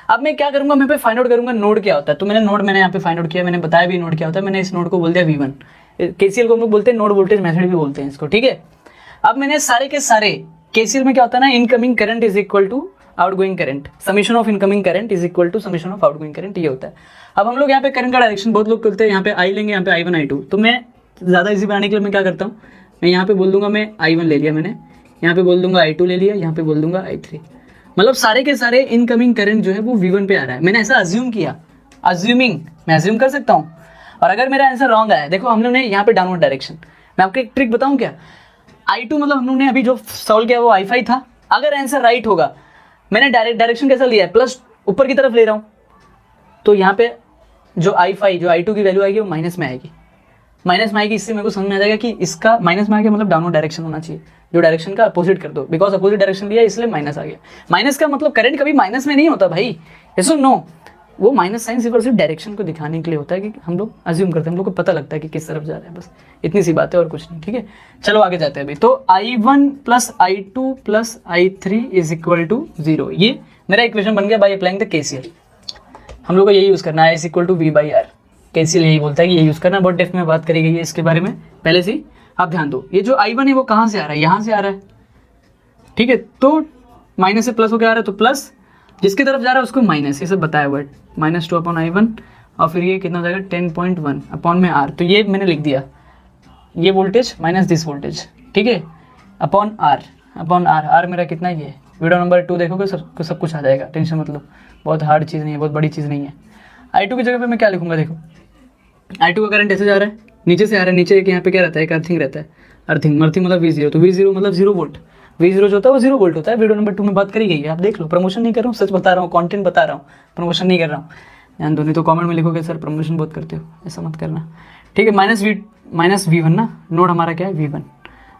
अब मैं क्या करूंगा, मैं पे फाइंड आउट करूंगा नोड क्या होता है। तो मैंने यहाँ पे फाइंड आउट किया, मैंने बताया भी नोड क्या होता है। मैंने इस नोड को बोल दिया V1। केसीएल को हम लोग बोलते हैं नोड वोल्टेज मेथड भी बोलते हैं इसको, ठीक है। अब मैंने सारे के सारे, केसीएल में क्या होता है ना, incoming current is equal to outgoing current, summation of incoming current is equal to summation of outgoing current, ये होता है। अब हम लोग यहाँ पे करंट का डायरेक्शन बहुत लोग करते हैं, यहाँ पे I लेंगे, यहाँ पे I1 I2। तो मैं ज़्यादा इजी बनाने के लिए मैं क्या करता हूँ, मैं यहाँ पे बोल दूंगा, मैं I1 ले लिया मैंने, यहाँ पे बोल दूंगा I2 ले लिया, यहाँ पे बोल दूंगा I3। मतलब सारे के सारे इनकमिंग करंट जो है वो V1 पे आ रहा है। मैंने ऐसा अज्यूम किया, मैं अज्यूम कर सकता हूँ। और अगर मेरा आंसर रॉन्ग आया, देखो हम लोग ने यहाँ पे डाउनवर्ड डायरेक्शन, मैं आपको एक ट्रिक बताऊँ क्या, I2 मतलब हम लोग ने अभी जो सॉल्व किया वो I5 था। अगर आंसर राइट होगा, मैंने डायरेक्शन कैसा लिया है, प्लस ऊपर की तरफ ले रहा हूँ, तो यहाँ पे जो I2 की वैल्यू आएगी वो माइनस में आएगी। इससे मेरे को समझ में आ जाएगा कि इसका माइनस में आ गया, मतलब डाउनवर्ड डायरेक्शन होना चाहिए। जो डायरेक्शन का अपोजिट कर दो, बिकॉज अपोजिट डायरेक्शन लिया इसलिए माइनस आ गया। माइनस का मतलब करंट कभी माइनस में नहीं होता भाई, ऐसा नो, वो माइनस साइन सिर्फ डायरेक्शन को दिखाने के लिए होता है कि हम लोग अज्यूम करते हैं, हम लोग को पता लगता है कि किस तरफ जा रहे हैं, बस इतनी सी बात है और कुछ नहीं, ठीक है। चलो आगे जाते हैं अभी। तो I1 plus I2 plus I3 is equal to 0, ये मेरा इक्वेशन बन गया बाय अप्लाइंग द केसीएल। हम लोग को यही यूज करना है, is equal to V/R। KCL यही बोलता है कि ये यूज करना, बहुत डेप्थ में बात करी गई है इसके बारे में पहले से। आप ध्यान दो, ये जो I1 है वो कहाँ से आ रहा है, यहाँ से आ रहा है, ठीक है। तो माइनस से प्लस हो क्या आ रहा है, तो प्लस जिसकी तरफ जा रहा है उसको माइनस, ये सब बताया हुआ है, -2/I1। और फिर ये कितना हो जाएगा 10.1 अपॉन में R। तो ये मैंने लिख दिया, ये वोल्टेज माइनस दिस वोल्टेज, ठीक है, अपॉन R मेरा कितना ये है। वीडियो नंबर 2 देखोगे सब कुछ आ जाएगा, टेंशन मतलब, बहुत हार्ड चीज़ नहीं है, बहुत बड़ी चीज़ नहीं है। I2 की जगह पे मैं क्या लिखूंगा, देखो I2 का करंट ऐसे जा रहा है, नीचे से आ रहा है, नीचे एक यहाँ पे क्या रहता है, एक अर्थिंग रहता है, अर्थिंग मतलब V0। तो V0 मतलब 0 वोल्ट, V0 जो होता है वो 0 वोल्ट होता है। वीडियो नंबर 2 में बात करी गई है, आप देख लो। प्रमोशन नहीं कर रहा हूँ, सच बता रहा हूँ, कंटेंट बता रहा हूँ, प्रमोशन नहीं कर रहा हूँ। ध्यान दो, नहीं तो कमेंट में लिखोगे सर प्रमोशन बहुत करते हो, ऐसा मत करना, ठीक है। माइनस V1 ना, नोड हमारा क्या है V1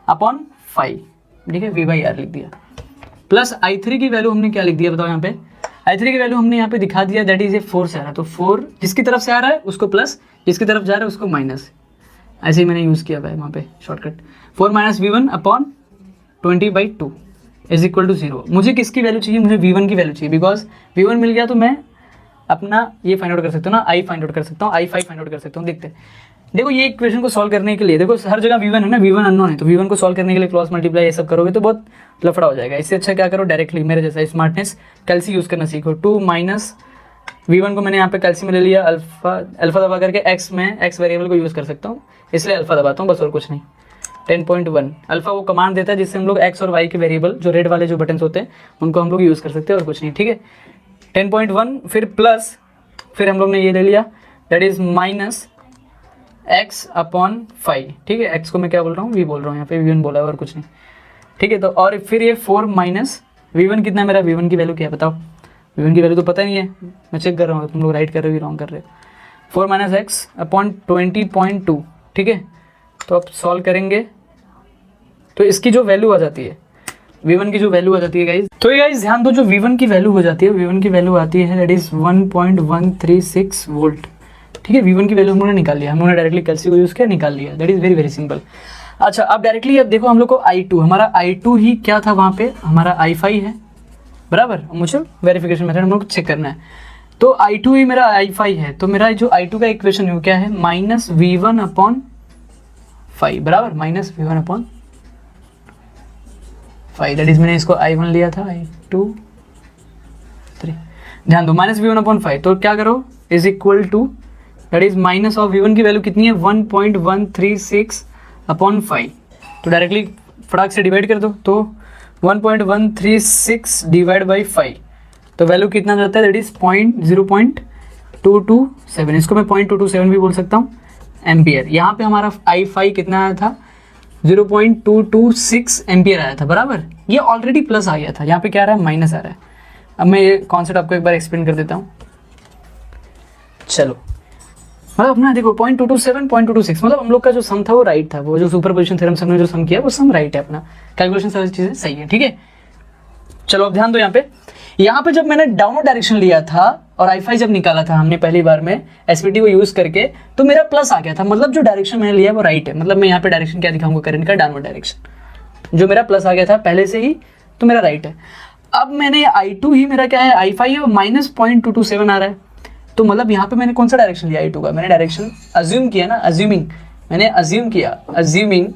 अपॉन 5, ठीक है, V/R लिख दिया। प्लस I3 की वैल्यू हमने क्या लिख दिया, बताओ यहाँ पे। I3 की वैल्यू हमने यहाँ पे दिखा दिया, दैट इज ए 4 से आ रहा है, तो 4 जिसकी तरफ से आ रहा है उसको प्लस, जिसकी तरफ जा रहा है उसको माइनस, ऐसे ही मैंने यूज़ किया हुआ है वहाँ पे shortcut. 4 - V1 upon 20/2 is equal to 0। मुझे किसकी वैल्यू चाहिए, मुझे V1 की वैल्यू चाहिए, बिकॉज V1 मिल गया तो मैं अपना ये फाइंड आउट कर सकता हूँ ना, I फाइंड आउट कर सकता हूँ, I5 फाइंड आउट कर सकता हूँ। देखते हैं, देखो ये इक्वेशन को सॉल्व करने के लिए, देखो हर जगह V1 है ना, V1 अननोन है, तो V1 को सॉल्व करने के लिए क्रॉस मल्टीप्लाई ये सब करोगे तो बहुत लफड़ा हो जाएगा। इससे अच्छा क्या करो, डायरेक्टली मेरे जैसा स्मार्टनेस कैल्सी यूज़ करना सीखो। 2 - V1 को मैंने यहाँ पे कैल्सी में ले लिया, अल्फा दबा करके एक्स में एक्स वेरिएबल को यूज़ कर सकता हूँ, इसलिए अल्फा दबाता हूँ, बस और कुछ नहीं। 10.1 अल्फा वो कमांड देता है जिससे हम लोग एक्स और वाई के वेरिएबल, जो रेड वाले जो बटन्स होते हैं उनको हम लोग यूज़ कर सकते हैं और कुछ नहीं, ठीक है। 10.1 फिर प्लस, फिर हम लोग ने ये ले लिया, दैट इज -x/5, ठीक है। x को मैं क्या बोल रहा हूँ, v बोल रहा हूँ, यहाँ पे V1 बोला है और कुछ नहीं, ठीक है। तो और फिर ये 4 - V1 कितना है मेरा, V1 की वैल्यू क्या है बताओ। V1 की वैल्यू तो पता नहीं है, मैं चेक कर रहा हूँ, तुम लोग राइट कर रहे हो रॉन्ग कर रहे हो। 4 - x/20.2, ठीक है। तो अब सॉल्व करेंगे तो इसकी जो वैल्यू आ जाती है, V1 की जो वैल्यू आ जाती है गाइज, तो ये गाइज ध्यान दो, जो V1 की वैल्यू हो जाती है, V1 की वैल्यू आती है दैट इज 1.136 वोल्ट, ठीक है। V1 की वैल्यू हम लोगों ने निकाल लिया, हम लोगने डायरेक्टली कैल्सी को यूज़ किया, निकाल लिया, that is very very simple. अच्छा अब डायरेक्टली अब देखो हम लोग को I2, हमारा I2 ही क्या था वहाँ पे, हमारा I5 है, बराबर। मुझे वेरिफिकेशन मेथड हम लोग को चेक करना है, तो I2 ही मेरा I5 है, तो मेरा जो I2 का इक्वेशन है क्या है, -V1/5, बराबर, -V1/5, दैट इज मैंने इसको I1 लिया था, I2 3, ध्यान दो, -V1/5, तो क्या करो, is equal to that is minus of V1 की वैल्यू कितनी है 1.136/5, तो डायरेक्टली फटाक से डिवाइड कर दो, तो 1.136 डिवाइड बाई 5, तो वैल्यू कितना जाता है, दैट इज 0.227, इसको मैं 0.227 भी बोल सकता हूँ एम्पियर। यहाँ पे हमारा I5 कितना आया था, 0.226 एम्पियर आया था, बराबर। ये ऑलरेडी प्लस आ गया था, यहाँ पे क्या आ रहा है, माइनस आ रहा है। अब मैं ये कॉन्सेप्ट आपको एक बार एक्सप्लेन कर देता हूँ। चलो मतलब अपना देखो 0.227 0.226 मतलब हम लोग का जो सम था वो राइट था, वो जो सुपर पोजिशन थ्योरम से हमने जो सम किया वो सम राइट है, अपना कैलकुलेशन सारी चीजें सही है, ठीक है। चलो अब ध्यान दो यहाँ पे जब मैंने डाउनवर्ड डायरेक्शन लिया था और i5 जब निकाला था हमने पहली बार में एसपीटी को यूज करके, तो मेरा प्लस आ गया था, मतलब जो डायरेक्शन मैंने लिया वो राइट है। मतलब मैं यहाँ पे डायरेक्शन क्या दिखाऊंगा, करंट का डाउनवर्ड डायरेक्शन, जो मेरा प्लस आ गया था पहले से ही, तो मेरा राइट है। अब मैंने i2 ही मेरा क्या है, i5 है माइनस 0.227 आ रहा है, तो मतलब यहाँ पे मैंने कौन सा डायरेक्शन लिया i2 का, मैंने डायरेक्शन अज्यूम किया ना, अज्यूमिंग, मैंने अज्यूम किया, अज्यूमिंग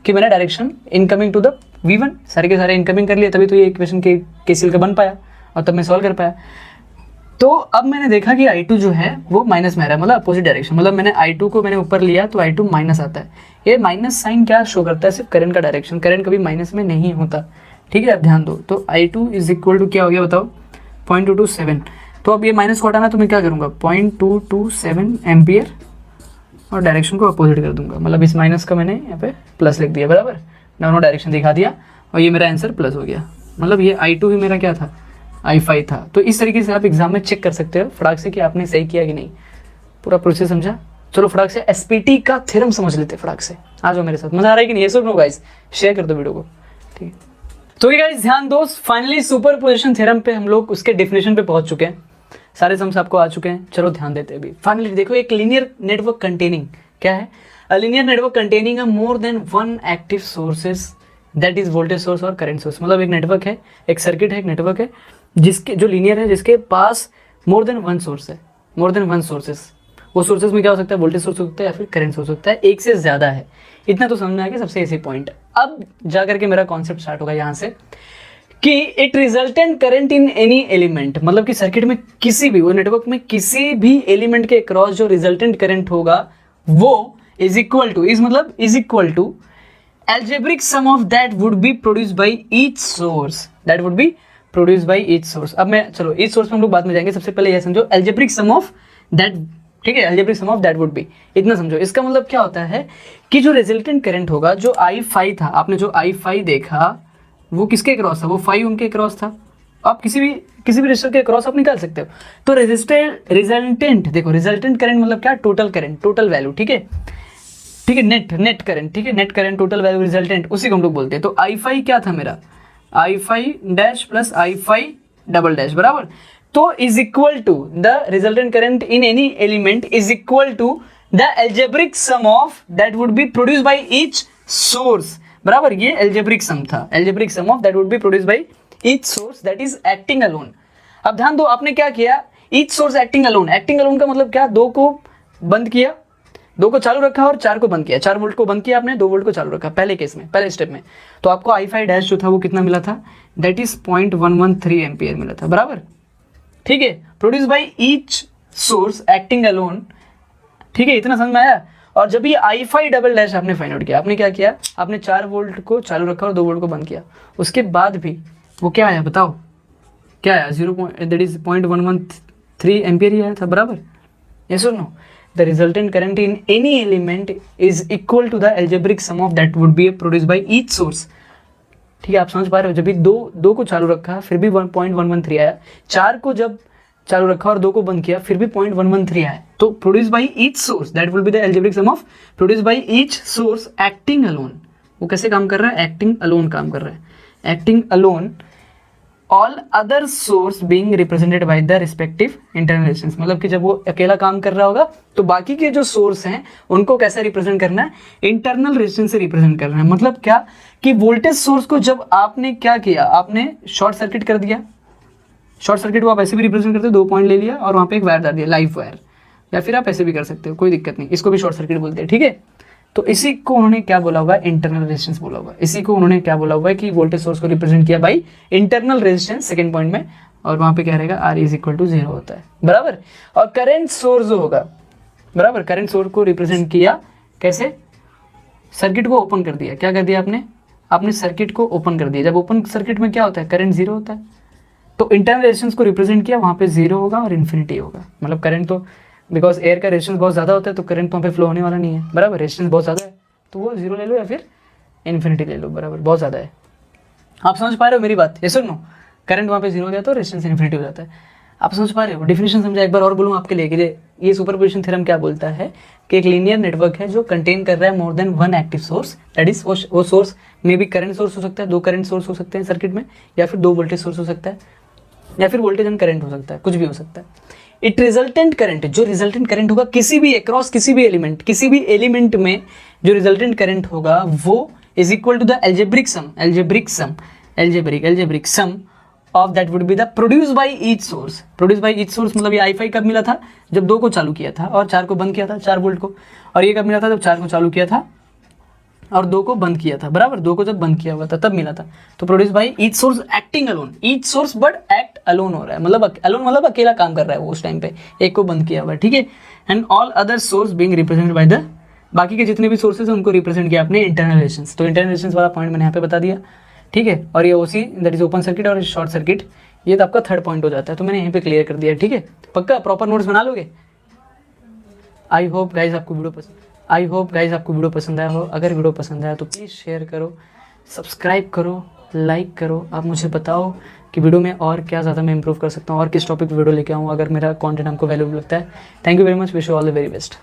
कि मैंने direction incoming to the v1, सारे के सारे इनकमिंग कर लिए, तभी तो ये इक्वेशन के केसीएल का बन पाया और तब मैं सॉल्व कर पाया। तो अब मैंने देखा कि i2 जो है वो माइनस में आ रहा है, मतलब अपोजिट डायरेक्शन, मतलब मैंने i2 को मैंने ऊपर लिया तो i2 माइनस आता है। ये माइनस साइन क्या शो करता है, सिर्फ करंट का डायरेक्शन, करंट कभी माइनस में नहीं होता, ठीक है। अब ध्यान दो, तो i2 इज इक्वल टू क्या हो गया बताओ, 0.227। तो अब ये माइनस को हटाना, तो मैं क्या करूँगा 0.227 एम्पियर और डायरेक्शन को अपोजिट कर दूंगा, मतलब इस माइनस का मैंने यहाँ पे प्लस लिख दिया, बराबर, दोनों डायरेक्शन दिखा दिया और ये मेरा आंसर प्लस हो गया। मतलब ये i2 ही मेरा क्या था, i5 था। तो इस तरीके से आप एग्जाम में चेक कर सकते हो फटाक से कि आपने सही किया कि नहीं, पूरा प्रोसेस समझा। चलो फटाक से एसपीटी का थ्योरम समझ लेते हैं, फटाक से आ जाओ मेरे साथ, मजा आ रहा है कि नहीं, ये सब नो गाइस, शेयर कर दो वीडियो को, ठीक है। तो ये गाइस ध्यान दो, फाइनली सुपर पोजिशन थ्योरम पे हम लोग उसके डेफिनेशन पे पहुंच चुके हैं, सारे सम्स आपको आ चुके हैं। चलो ध्यान देते हैं अभी। फाइनली देखो, एक लीनियर नेटवर्क कंटेनिंग क्या है, a linear network containing a more than one active sources that is voltage source और करंट सोर्स। मतलब एक नेटवर्क है, एक सर्किट है, एक नेटवर्क है जिसके जो लीनियर है, जिसके पास मोर देन वन सोर्स है, मोर देन वन सोर्सेस। वो सोर्सेस में क्या हो सकता है, वोल्टेज सोर्स हो सकता है या फिर करंट सोर्स हो सकता है, एक से ज्यादा है। इतना तो समझ में आ गया, सबसे इजी पॉइंट। अब जाकर के मेरा कॉन्सेप्ट स्टार्ट होगा यहाँ से कि it resultant current in any element, मतलब कि सर्किट में किसी भी, वो नेटवर्क में किसी भी एलिमेंट के क्रॉस जो रिजल्टेंट करंट होगा वो इज इक्वल टू, इज मतलब is equal to algebraic sum of that would be produced by each source, that would be produced by each source। अब मैं चलो each source में हम लोग बाद में जाएंगे, सबसे पहले ये समझो algebraic sum of that, ठीक है, algebraic sum of that would be, इतना समझो। इसका मतलब क्या होता है कि जो रिजल्टेंट करंट होगा, जो i5 था, आपने जो i5 देखा वो किसके क्रॉस था, वो 5 ओम के क्रॉस था। आप किसी भी रेजिस्टर के क्रॉस आप निकाल सकते हो। तो रिजल्टेंट देखो, रिजल्टेंट करंट मतलब क्या, टोटल करंट, टोटल वैल्यू, ठीक है, ठीक है, नेट करंट, ठीक है, net current, total value, resultant, उसी को हम लोग बोलते हैं। तो i5 क्या था मेरा, i5 dash plus i5 double dash, बराबर। तो is equal to the resultant current in any element is equal to the algebraic sum of that would be produced by each source, बराबर। ये एल्जेब्रिक सम था, algebraic sum of that would be produced by each source that is acting alone. अब ध्यान दो, आपने क्या किया, each source acting alone, acting alone का मतलब क्या, दो को बंद किया, दो को चालू रखा और चार को बंद किया, 4 वोल्ट को बंद किया आपने, 2 वोल्ट को चालू रखा पहले केस में, पहले स्टेप में। तो आपको i5 डैश जो था वो कितना मिला था, दैट इज 0.113 एम्पियर मिला था, बराबर, ठीक है। Produce by each source acting alone, ठीक है, इतना समझ में आया। और जब ये i5 डबल डैश आपने फाइंड आउट किया, आपने क्या किया, आपने 4 वोल्ट को चालू रखा और 2 वोल्ट को बंद किया, उसके बाद भी वो क्या आया बताओ, क्या आया, 0.113 एम्पियर ही आया था, बराबर, यस और no. The resultant current in any element is equal to the algebraic sum of that would be produced by each source, ठीक है। आप समझ पा रहे हो, जब भी दो को चालू रखा फिर भी 1.113 आया, 4 को जब चालू रखा और 2 को बंद किया फिर भी 0.113 आया, तो produce by each source that will be the algebraic sum of produce by each source acting alone. वो कैसे काम कर रहा है, एक्टिंग अलोन काम कर रहा है, acting alone, all other source being represented by the respective internal resistance. मतलब कि जब वो अकेला काम कर रहा होगा तो बाकी के जो सोर्स हैं उनको कैसे रिप्रेजेंट करना है, इंटरनल रेजिस्टेंस से रिप्रेजेंट करना है। मतलब क्या कि वोल्टेज सोर्स को जब आपने क्या किया, आपने शॉर्ट सर्किट कर दिया, शॉर्ट सर्किट को आप ऐसे भी रिप्रेजेंट करते हो, 2 पॉइंट ले लिया और वहाँ पे एक वायर डाल दिया, लाइव वायर, या फिर आप ऐसे भी कर सकते हो, कोई दिक्कत नहीं, इसको भी शॉर्ट सर्किट बोलते हैं, ठीक है। तो इसी को उन्होंने क्या बोला होगा, इंटरनल रेजिस्टेंस बोला होगा। इसी को उन्होंने क्या बोला होगा कि वोल्टेज सोर्स को रिप्रेजेंट किया by internal resistance second point में, और वहां पे क्या रहेगा, R इज इक्वल टू 0 होता है, बराबर। और करंट सोर्स जो होगा, बराबर, करंट सोर्स को रिप्रेजेंट किया कैसे, सर्किट को ओपन कर दिया, क्या कर दिया आपने सर्किट को ओपन कर दिया। जब ओपन सर्किट में क्या होता है, करंट 0 होता है, तो इंटरनल रेजिस्टेंस को रिप्रेजेंट किया, वहां पे 0 होगा और इन्फिनिटी होगा। मतलब करंट तो, बिकॉज एयर का रेजिस्टेंस बहुत ज़्यादा होता है तो करंट वहाँ पे फ्लो होने वाला नहीं है, बराबर, रेजिस्टेंस बहुत ज़्यादा है, तो वो 0 ले लो या फिर इन्फिनिटी ले लो, बराबर, बहुत ज़्यादा है। आप समझ पा रहे हो मेरी बात, ये सुन लो, करंट वहाँ पे 0 हो जाता है तो रेजिस्टेंस इन्फिनिटी हो जाता है। आप समझ पा रहे हो, डेफिनेशन समझा, एक बार और बोलूँ आपके लिए कि ये सुपरपोजिशन थ्योरम क्या बोलता है कि एक लीनियर नेटवर्क है जो कंटेन कर रहा है more than one active source, that is वो सोर्स में भी करंट सोर्स हो सकता है, 2 करंट सोर्स हो सकते हैं सर्किट में, या फिर 2 वोल्टेज सोर्स हो सकता है, या फिर वोल्टेज एंड करंट हो सकता है, कुछ भी हो सकता है। इट रिजल्टेंट करंट, जो रिजल्टेंट करंट होगा किसी भी अक्रॉस किसी भी एलिमेंट में जो रिजल्टेंट करंट होगा वो is equal to the algebraic sum of that would be the produce by each source. मतलब ये i5 कब मिला था, जब 2 को चालू किया था और 4 को बंद किया था, 4 वोल्ट को, और ये कब मिला था, जब 4 को चालू किया था और 2 को बंद किया था, बराबर, 2 को जब बंद किया हुआ था तब मिला था। तो produce by each source acting alone, each source but act alone हो रहा है, मतलब अलोन मतलब अकेला काम कर रहा है वो उस टाइम पे, एक को बंद किया हुआ है, ठीक है। And all other source being represented by the, बाकी के जितने भी सोर्सेज हैं उनको रिप्रेजेंट किया आपने इंटरनल रेजिस्टेंस। तो इंटरनल रेजिस्टेंस वाला पॉइंट मैंने यहाँ पे बता दिया, ठीक है। और ये ओसी दैट इज ओपन सर्किट और शॉर्ट सर्किट, ये तो आपका थर्ड पॉइंट हो जाता है, तो मैंने यहीं पे क्लियर कर दिया, ठीक है। पक्का प्रॉपर नोट्स बना लोगे। आई होप गाइज आपको वीडियो पसंद आया हो। अगर वीडियो पसंद आया तो प्लीज़ शेयर करो, सब्सक्राइब करो, लाइक करो। आप मुझे बताओ कि वीडियो में और क्या ज़्यादा मैं इंप्रूव कर सकता हूँ और किस टॉपिक पर वीडियो लेके आऊँ, अगर मेरा कंटेंट आपको वैल्यूबल लगता है। Thank you very much, wish you all the very best.